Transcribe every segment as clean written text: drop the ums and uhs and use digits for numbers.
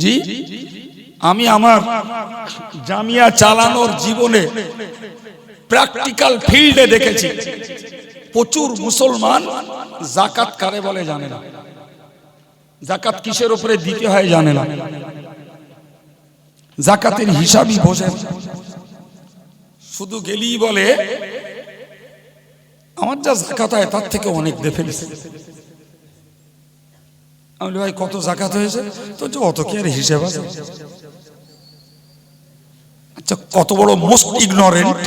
জি, আমি আমার জামিয়া চালানোর জীবনে প্র্যাকটিক্যাল ফিল্ডে দেখেছি প্রচুর মুসলমান যাকাত কারে বলে জানে না, যাকাত কিসের উপরে দিতে হয় জানে না, যাকাতের হিসাবই বোঝে না। শুধু গেলেই বলে আমার যা যাকাত হয় তার থেকে অনেক দিয়ে ফেলেছে। আমি বলি ভাই কত যাকাত হয়েছে? তো অত কি আর হিসেব আছে? আচ্ছা কত বড় মোস্ট ইগনোরেন্ট,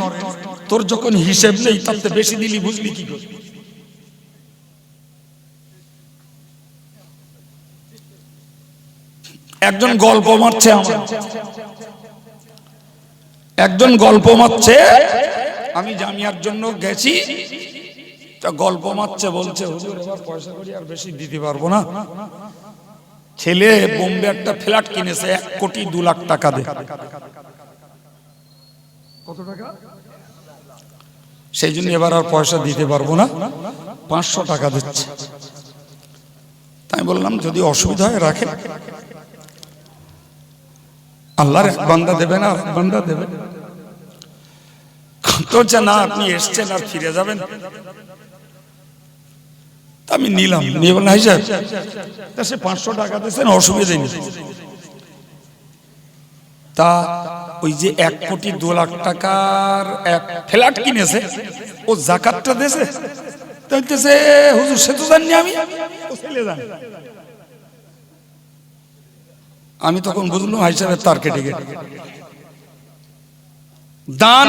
তোর যখন হিসেব নেই তার থেকে বেশি দিলি বুঝলি কি করে? একজন গল্প মারছে, আমার একজন গল্প মারছে, আমি জামিয়ার জন্য গেছি, তা গল্প মারছে, বলছে হুজুর এবার পয়সা করি আর বেশি দিতে পারবো না, ছেলে বোম্বে একটা ফ্ল্যাট কিনেছে 1,02,00,000 টাকা দিয়ে। কত টাকা? সেই জন্য এবার আর পয়সা দিতে পারবো না, 500 টাকা দিচ্ছে। তাই বললাম যদি অসুবিধা হয় রাখে, আল্লাহর এক বান্দা দেবে না, এক বান্দা দেবে তো না, আপনি এসছেন আর ফিরে যাবেন। আমি নিলাম, নিয়ে বললাম হাই সাহেব তা সে 500 টাকা দিয়েছেন, অসুবিধা নেই। তা ওই যে 1,02,00,000 টাকার এক ফ্ল্যাট কিনেছে, ও যাকাতটা দিয়েছে? বলতেছে হুজুর সে তো জানি আমি, ও ছেলে জানে। আমি তখন বুঝলাম হাই সাহেবের তার কেটে গেছে। দান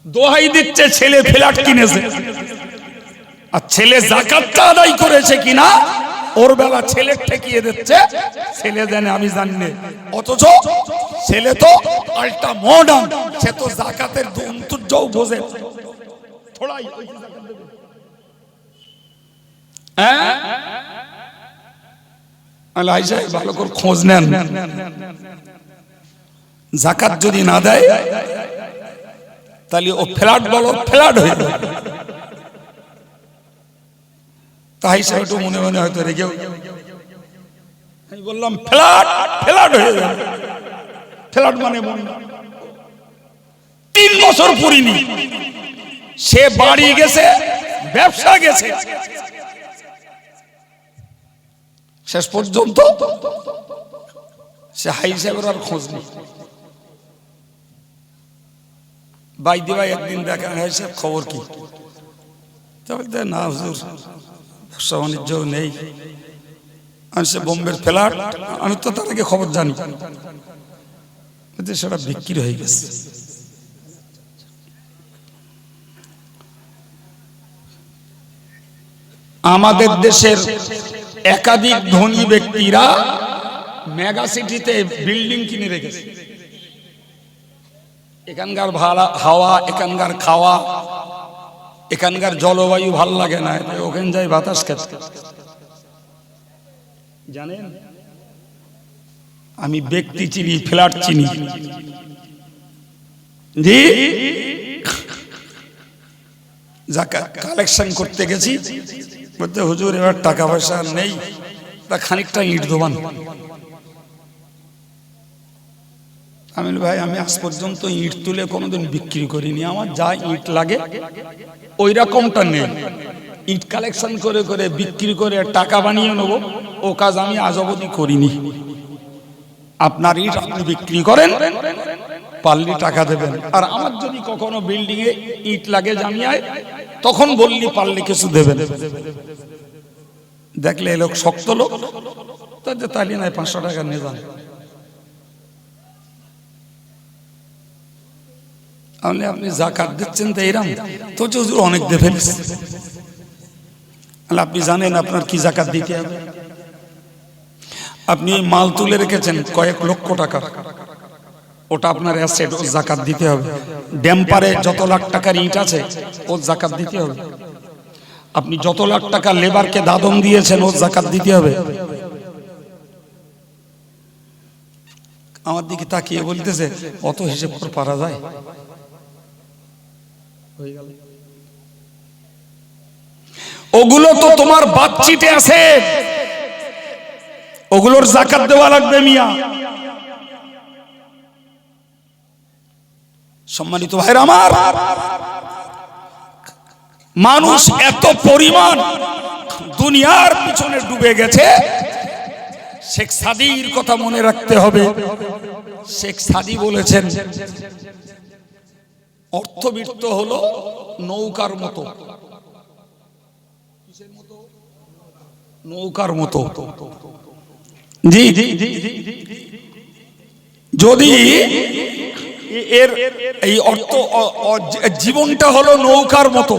দোহাই দিচ্ছে ছেলে ফ্ল্যাট কিনেছে, আর ছেলে যাকাতটা আদায় করেছে কিনা ওর বেলা ছেলে ঠেকিয়ে দিচ্ছে, ছেলে জানে আমি জানি না। অথচ ছেলে তো আল্টা মডার্ন, সে তো যাকাতের দুন্তর্যও বোঝে। থোড়াই আল্লাহ সাহেব ভালো করে খোঁজ নেন, যাকাত যদি না দেয় তাহলে ও ফ্ল্যাট বলো ফ্ল্যাট হয়ে যাবে। তাই সাহেব একটু মনে মনে হয়তো রেগেও, আমি বললাম ফ্ল্যাট ফ্ল্যাট হয়ে যাবে। ফ্ল্যাট মানে 3 বছর পুরিনি, সে বাড়ি গেছে, ব্যবসা গেছে, শেষ পর্যন্ত সে হাই সাহেবের আর খোঁজ নেই। বাইদি ভাই একদিন দেখা, হাই সাহেব খবর কি? বলতে না হুজুর ব্যবসা বাণিজ্য নেই, আমি সে বোম্বের ফ্ল্যাট, আমি তো তার আগে খবর জানি, সেটা বিক্রি হয়ে গেছে। আমাদের দেশের একাধিক ধনী ব্যক্তিরা মেগা সিটিতে বিল্ডিং কিনে রেখেছে, এখানকার ভাড়া হাওয়া, এখানকার খাওয়া, এখানকার জলবায়ু ভাল লাগে না, ওখানে যাই বাতাস খেতে। জানেন আমি ব্যক্তি চিনি, ফ্ল্যাট চিনি। জি, যাকাত কালেকশন করতে গেছি, বলতে হুজুর এবার টাকা পয়সা নেই, তা খানিকটা ইট দোবান। আমি ভাই আমি আজ পর্যন্ত ইট তুলে কোনোদিন বিক্রি করিনি, আমার যা ইট লাগে ওই রকমটা নেই, ইট কালেকশন করে করে বিক্রি করে টাকা বানিয়ে নেবো, ও কাজ আমি আজ অবধি করিনি। আপনার ইট আপনি বিক্রি করেন, পারলি টাকা দেবেন, আর আমার যদি কখনো বিল্ডিং এ ইট লাগে জামিয়ায়, তখন বললি পারলে কিছু দেবেন। দেখলে এ লোক শক্ত লোক, তাহলে নাই 500 টাকা নিয়ে যান। আপনি যাকাত দিচ্ছেন তো এরম, তো হুজুর অনেক দিয়ে ফেলছে। আপনি জানেন আপনার কি যাকাত দিতে হবে? আপনি মাল তুলে রেখেছেন কয়েক লক্ষ টাকা, ওটা আপনার অ্যাসেট, ও যাকাত দিতে হবে। ড্যাম্পারে যত লাখ টাকার ইট আছে ও যাকাত দিতে হবে। আপনি যত লাখ টাকা লেবারকে দাদন দিয়েছেন ও যাকাত দিতে হবে। আমার দিকে তাকিয়ে বলতেছে অত হিসেব করে পারা যায়? ওগুলো তো তোমার বাচ্চিতে আছে, ওগুলোর যাকাত দেওয়া লাগবে মিয়া। সম্মানিত ভাইরা আমার, মানুষ এত পরিমাণ দুনিয়ার পিছনে ডুবে গেছে। শেখ সাদির কথা মনে রাখতে হবে। শেখ সাদি বলেছেন, অর্থবিত্ত হলো নৌকার মতো, নৌকার মতো। জি, যদি এর এই অর্থ জীবনটা হলো নৌকার মতো,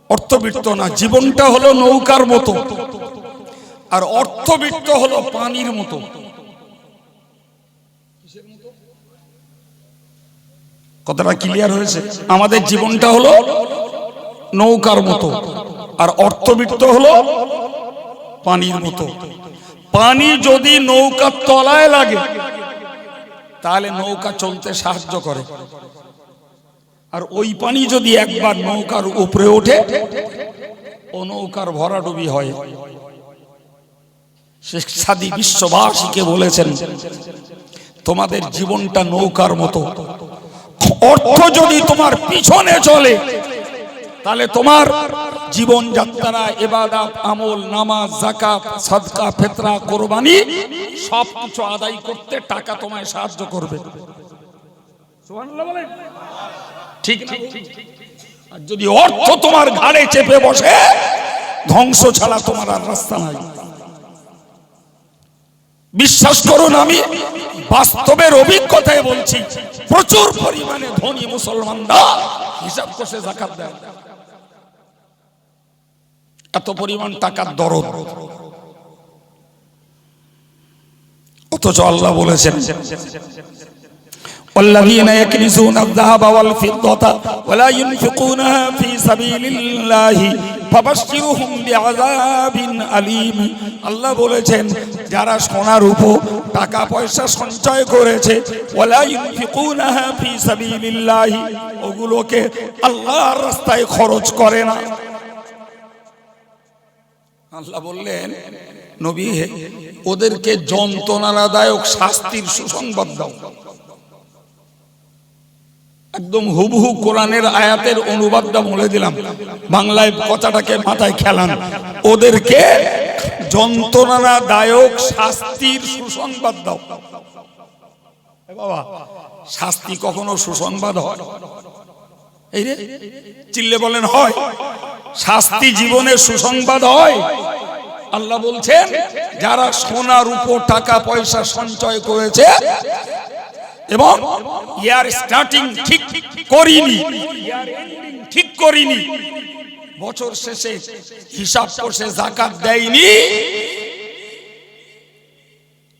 অর্থবিত্ত না, জীবনটা হলো নৌকার মতো, আর অর্থবিত্ত হলো পানির মতো। কথাটা ক্লিয়ার হয়েছে? আমাদের জীবনটা হলো নৌকার মতো, আর অর্থবিত্ত হলো পানির মতো। পানি যদি নৌকার তলায় লাগে তাহলে নৌকা চলতে সাহায্য করে, আর ওই পানি যদি একবার নৌকার উপরে ওঠে ও নৌকার ভরাডুবি হয়। শেখ সাদি বিশ্ববাসীকে বলেছেন, তোমাদের জীবনটা নৌকার মতো। অর্থ যদি তোমার পিছনে চলে তাহলে তোমার জীবন যাত্রা, ইবাদত, আমল, নামাজ, যাকাত, সাদকা, ফিতরা, কুরবানি সবকিছু আদায় করতে টাকা তোমায় সাহায্য করবে। সুবহানাল্লাহ বলেন, ঠিক না? আর যদি অর্থ তোমার ঘাড়ে চেপে বসে, ধ্বংস ছাড়া তোমার আর রাস্তা নাই। বিশ্বাস করুন, আমি বাস্তবের অভিজ্ঞতায় বলছি, প্রচুর পরিমাণে ধনী মুসলমানরা হিসাব করে যাকাত দেয়। এত পরিমাণ টাকার দরদ, অথচ আল্লাহ বলেছেন, والذين يكنزون الذهب والفضة ولا ينفقونها في سبيل الله فبشرهم بعذاب أليم। আল্লাহ বলেছেন, যারা সোনার উপর টাকা পয়সা সঞ্চয় করেছে, ওয়ালা ইউনফিকুনাহা ফি সাবিলিল্লাহ, ওগুলোকে আল্লাহর রাস্তায় খরচ করে না। আল্লাহ বললেন, নবী হে, ওদেরকে যন্ত্রণাদায়ক শাস্তির সুসংবাদ দাও। একদম হুবহু কোরআনের আয়াতের অনুবাদটা বলে দিলাম, বাংলায় কথাটাকে মাথায় খেলান। ওদেরকে যন্ত্রণাদায়ক শাস্তির সুসংবাদ দাও। বাবা, শাস্তি কখনো সুসংবাদ হয়? এই রে চিল্লে বলেন, হয়? শাস্তি জীবনের সুসংবাদ হয়? আল্লাহ বলছেন, যারা সোনার উপর টাকা পয়সা সঞ্চয় করেছে এবং ইয়ার স্টার্টিং ঠিক করিনি, ইয়ার এন্ডিং ঠিক করিনি, বছর শেষে হিসাব করে যাকাত দেয়নি,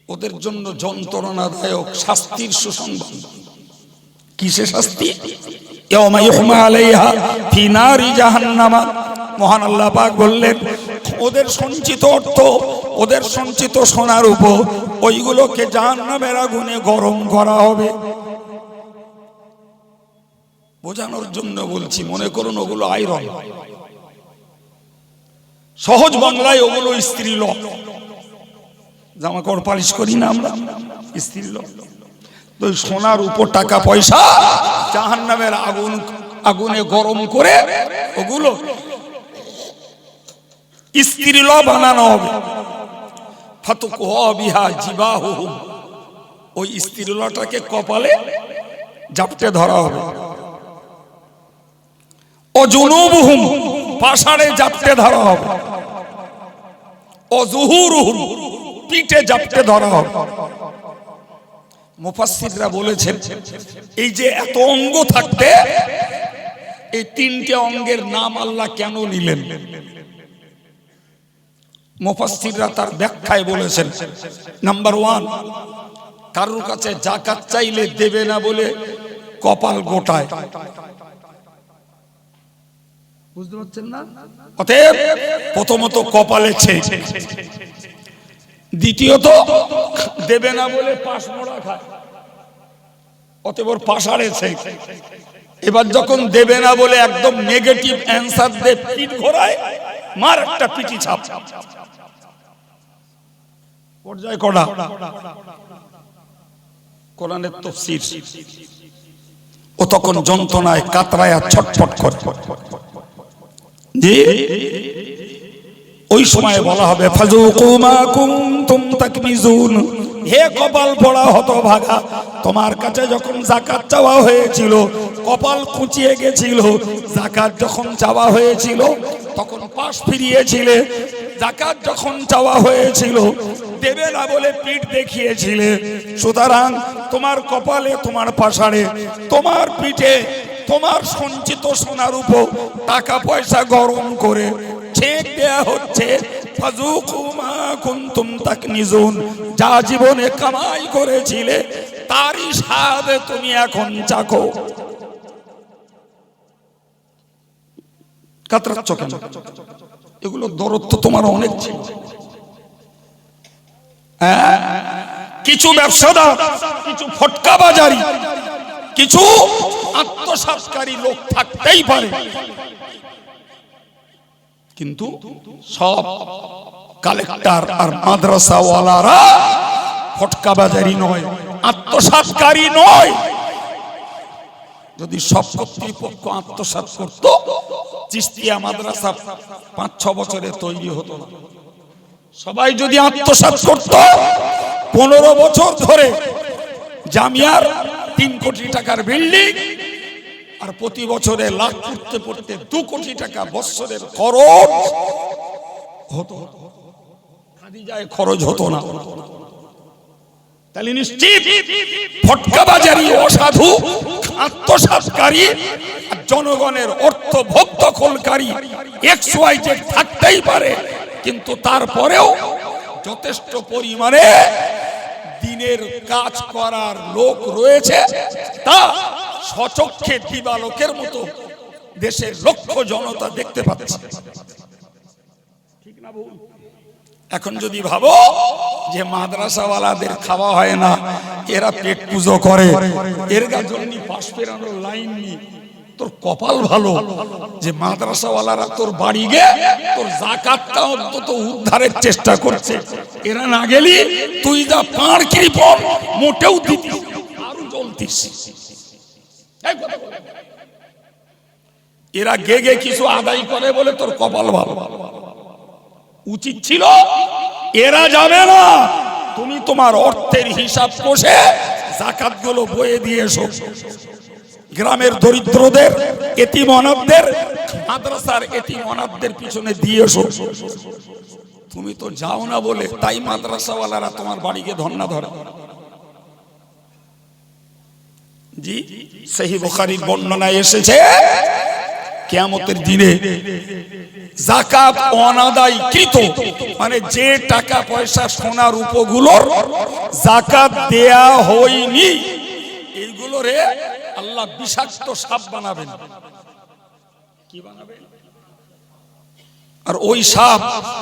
ওদের জন্য যন্ত্রণাদায়ক শাস্তির সুসংবাদ। কিসে শাস্তি? ইয়াউমা ইউহমা আলাইহা ফি নারি জাহান্নাম। মহান আল্লাহ পাক বললেন, ওদের সঞ্চিত অর্থ, ওদের সঞ্চিত সোনার উপর ওইগুলোকে জাহান্নামের আগুনে গরম করা হবে। বোঝানোর জন্য বলছি, মনে করুন ওগুলো আয়রন, সহজ বাংলায় ওগুলো স্ত্রীলোক। জামা কাপড় পালিশ করি না আমরা, স্ত্রীলোক। তো সোনার উপর টাকা পয়সা জাহান্নামের আগুনে গরম করে ওগুলো স্ত্রীলোক বানানো হবে। ফাতুকুহা বিহা জিবাহুহুম, ওই স্ত্রীলোকটাকে কপালে জাপটে ধরা হবে। অজুনুবুহুম, পাশারে জাপটে ধরা হবে। অজুহুরুহুম, পিঠে জাপটে ধরা হবে। মুফাসসিররা বলেছেন, এই যে এত অঙ্গ থাকতে এই তিনটে অঙ্গের নাম আল্লাহ কেন নিলেন? মুফাসসিররা তার ব্যাখ্যায় বলেছেন, নাম্বার 1, কারোর কাছে যাকাত চাইলে দেবে না বলে কপাল গোটায়। বুঝতে পারছেন না? অতএব প্রথমত কপালে ছেদ, দ্বিতীয়ত দেবে না বলে পাশ মোড়া খায়, অতএব পাশারে ছেদ। এবার যখন দেবে না বলে একদম নেগেটিভ অ্যান্সার দিয়ে পিঠ ঘোরায়, মার একটা পিটি ছাপ। পর্যায় করা কোরআনের তাফসীর, ও তখন যন্ত্রণায় কাতরায়া ছটফট করে। জি, ওই সময় বলা হবে ফাযুকু মা কুনতুম তাকনিজুন, হে কপাল পোড়া হতভাগা, তোমার কাছে যখন যাকাত চাওয়া হয়েছিল কপাল কুঁচিয়ে গেছিল, যাকাত যখন চাওয়া হয়েছিল তখন পাশ ফিরিয়েছিলে, যাকাত যখন চাওয়া হয়েছিল দেবে না বলে পিঠ দেখিয়েছিলে। সুতরাং তোমার কপালে, তোমার পাশারে, তোমার পিঠে তোমার সঞ্চিত সোনার উপর টাকা পয়সা গরম করে ছেক দেয়া হচ্ছে। ফাযুকু মা কুনতুম তাকনিজুন, যা জীবনে কামাই করেছিলে তারই স্বাদ তুমি এখন চাখো। কাতরাচ্ছ কেন? এগুলো দরদ তো তোমার অনেক ছিল। কিছু ব্যবসাদার, কিছু ফটকা বাজারি, কিছু আত্মসাৎকারী লোক থাকতেই পারে, কিন্তু সব কালেক্টর আর মাদ্রাসাওয়ালারা ফটকা বাজারি নয়, আত্মসাৎকারী নয়। যদি সব কর্তৃপক্ষ আত্মসাৎ করত, চিশতিয়া মাদ্রাসা 5-6 বছরে তৈরি হতো না। সবাই যদি আত্মসাৎ করত, 15 বছর ধরে জামিয়ার 3 কোটি টাকার বিল্ডিং আর প্রতি বছরে লাখ পড়তে পড়তে 2 কোটি টাকা বছরের খরচ হতো, খাদিজায় খরচ হতো না। তাহলে নিশ্চিত ফটকাবাজারি, অসাধু, আত্মসাৎকারী, জনগণের অর্থ ভোগ দখলকারী XYZ থাকতেই পারে, কিন্তু তারপরেও যথেষ্ট পরিমাণে দিনের কাজ করার লোক রয়েছে, তা সচক্ষে দিবালোকের মতো দেশের লক্ষ জনতা দেখতে পাচ্ছে। ঠিক না ভুল? এখন যদি ভাবো যে মাদ্রাসাওয়ালাদের খাওয়া হয় না, এরা পেট পুজো করে, এর জন্য পাশ ফেরানোর লাইন নেই, তোর কপাল ভালো যে মাদ্রাসাওয়ালারা তোর বাড়ি গে তোর যাকাতটা অন্তত উদ্ধারের চেষ্টা করছে। এরা না গেলি তুই যা পাঁড় কৃপণ মোটেও দিতিস, আরো জ্বলতিস। এরা গে গে কিছু আদায় করে বলে তোর কপাল ভালো। উচিত ছিল এরা যাবে না, তুমি তোমার অর্থের হিসাব কষে যাকাতগুলো বয়ে দিয়ে এসো। গ্রামের দরিদ্রদের, এতিম অনাথদের, মাদ্রাসার এতিম অনাথদের পিছনে দিয়ে এসো। তুমি তো যাও না বলে তাই মাদ্রাসাওয়ালারা তোমার বাড়িকে ধন্না ধরে। জি, সহিহ বুখারীর বর্ণনায় এসেছে কিয়ামতের দিনে যাকাত অনাদায়কৃত, মানে যে টাকা পয়সা সোনা রূপগুলোর যাকাত দেয়া হয়নি, এইগুলোরে আল্লাহ বিষাক্ত সাপ বানাবেন। কি বানাবেন? আর ওই সাপ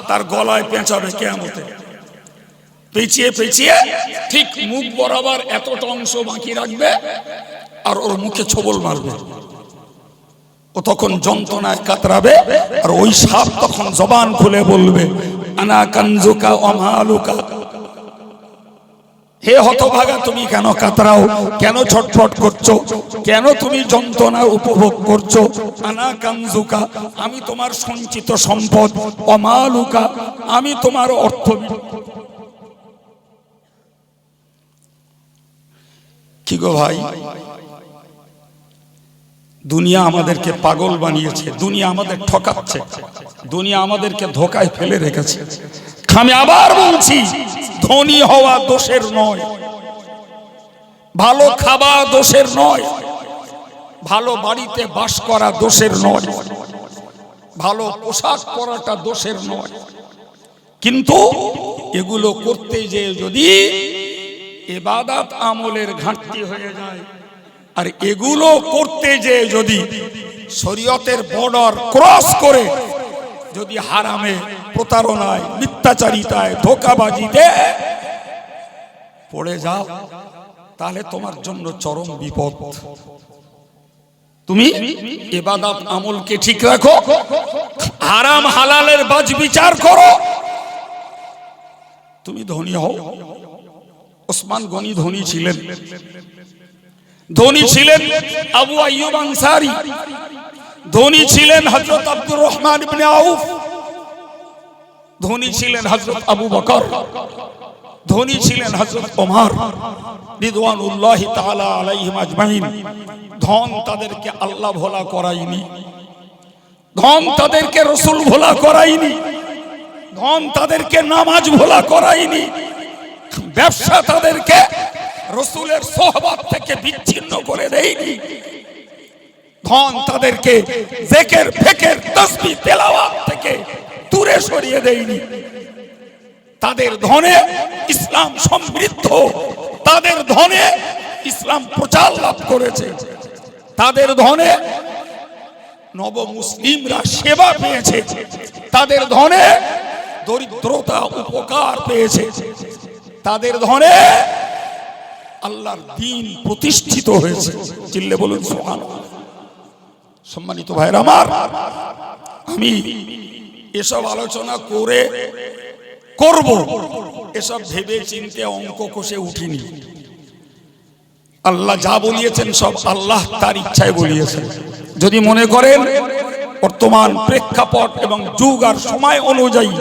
তার গলায় পেঁচাবে কিয়ামতে, পেঁচিয়ে পেঁচিয়ে ঠিক মুখ বরাবর এতটা অংশ বাকি রাখবে আর ওর মুখে ছোবল মারবে। ও তখন যন্ত্রণায় কাতরাবে, আর ওই সাপ তখন জবান খুলে বলবে আনা কানজুকা ওয়া মালুকা। হে হতভাগা, তুমি কেন কাতরাও, কেন ছটফট করছো, কেন তুমি যন্ত্রণা উপভোগ করছো? আনা কানজুকা, আমি তোমার সঞ্চিত সম্পদ, ওয়া মালুকা, আমি তোমার অর্থ। কি গো ভাই, দুনিয়া আমাদেরকে পাগল বানিয়েছে, দুনিয়া আমাদের ঠকাচ্ছে, দুনিয়া আমাদেরকে ধোকায় ফেলে রেখেছে। আমি আবার বলছি, ধনী হওয়া দোষের নয়, ভালো খাওয়া দোষের নয়, ভালো বাড়িতে বাস করা দোষের নয়, ভালো পোশাক পরাটা দোষের নয়, কিন্তু এগুলো করতে যে যদি ইবাদত আমলের ঘাটতি হয়ে যায়, আর এগুলো করতে যে যদি শরীয়তের বর্ডার ক্রস করে যদি হারামে, প্রতারণায়, মিথ্যাচারিতায়, ধোঁকাবাজিতে পড়ে যাও, তাহলে তোমার জন্য চরম বিপদ। তুমি ইবাদত আমলকে ঠিক রাখো, হারাম হালালের বাজ বিচার করো, তুমি ধনী হও। ওসমান গনি ধনী ছিলেন, ধনী ছিলেন আবু আইয়ুব আনসারী, ধনী ছিলেন হযরত আব্দুর রহমান ইবনে আউফ, ধনী ছিলেন হযরত আবু বকর, ধনী ছিলেন হযরত ওমর রিদওয়ানুল্লাহি তাআলা আলাইহিম আজমাইন। ধন তাদেরকে আল্লাহ ভোলা করায়নি, ধন তাদেরকে রাসূল ভোলা করায়নি, ধন তাদেরকে নামাজ ভোলা করায়নি, ব্যবসা তাদেরকে রাসূলের সোহবত থেকে বিচ্ছিন্ন করে দেয়নি, ধন তাদেরকে জিকির ফিকির তাসবিহ তেলাওয়াত থেকে দূরে সরিয়ে দেয়নি। তাদের ধনে ইসলাম সমৃদ্ধ, তাদের ধনে ইসলাম প্রচার লাভ করেছে, তাদের ধনে নব মুসলিমরা সেবা পেয়েছে, তাদের ধনে দরিদ্রতা উপকার পেয়েছে, তাদের ধনে আল্লাহর দ্বীন প্রতিষ্ঠিত হয়েছে। চিল্লে বলুন সুবহানাল্লাহ। সম্মানিত ভাইরা আমার, আমি এসব আলোচনা করব এসব ভেবে চিন্তে অঙ্ক কষে উঠিনি। আল্লাহ যা বলিয়েছেন সব আল্লাহ তার ইচ্ছায় বলিয়েছেন। যদি মনে করেন বর্তমান প্রেক্ষাপট এবং যুগ আর সময় অনুযায়ী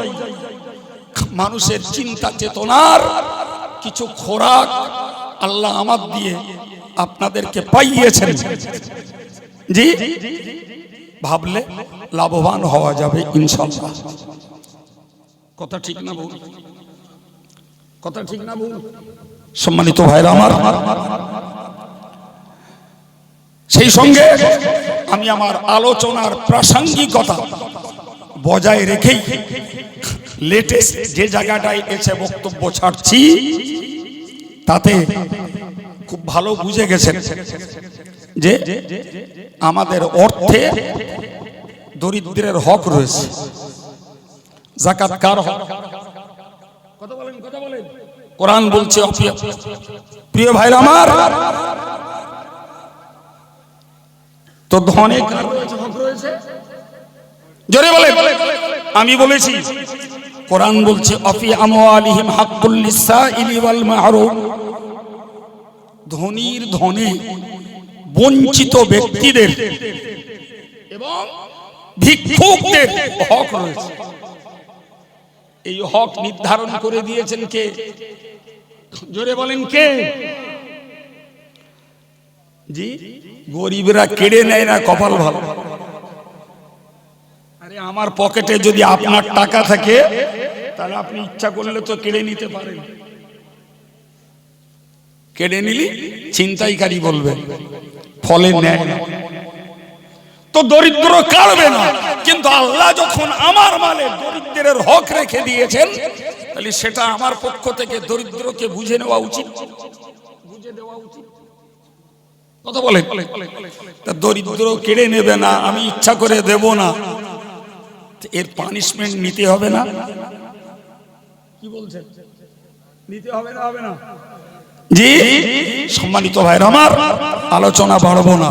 মানুষের চিন্তা চেতনার কিছু খোরাক আল্লাহ আমার দিয়ে আপনাদেরকে পাইয়েছেন, জি ভাবলে লাভবান হওয়া যাবে ইনশাআল্লাহ। কথা ঠিক না বল? কথা ঠিক না বল? সম্মানিত ভাইরা আমার, সেই সঙ্গে আমি আমার আলোচনার প্রাসঙ্গিকতা বজায় রেখেই লেটেস্ট যে জায়গাটায় এসে বক্তব্য ছাড়ছি তাতে খুব ভালো বুঝে গেছেন যে আমাদের অর্থে দরিদ্রের হক রয়েছে। যাকাত কার হক? কথা বলেন, কথা বলেন। কোরআন বলছে, প্রিয় ভাইরা আমার, তো ধনে কার হক রয়েছে? জোরে বলে। আমি বলেছি কোরআন বলছে আফি আমওয়ালিহিম হাক্কুল লিসাইলি ওয়াল মাহরুম। ধনীর ধনে বঞ্চিত ব্যক্তিদের এবং ভিক্ষুকদের হক রয়েছে। এই হক নির্ধারণ করে দিয়েছেন কে? জোরে বলেন কে? জি, গরিবরা কেড়ে নেয় না, কপাল ভালো। আরে আমার পকেটে যদি আপনার টাকা থাকে তাহলে আপনি ইচ্ছা করলে তো কেড়ে নিতে পারেন। কেড়ে নিলি ছিনতাইকারী বলবে, ফলে নেয় না। তো দরিদ্র কাড়বে না, কিন্তু আল্লাহ যখন আমার মালে দরিদ্রের হক রেখে দিয়েছেন তাহলে সেটা আমার পক্ষ থেকে দরিদ্রকে বুঝে নেওয়া উচিত, বুঝে দেওয়া উচিত। কথা বলে। তা দরিদ্র কেড়ে নেবে না, আমি ইচ্ছা করে দেব না, এর পানিশমেন্ট নিতে হবে না? কি বলছেন? নিতে হবে না? হবে না? জি, সম্মানিত ভাইরা আমার, আলোচনা বাড়বো না।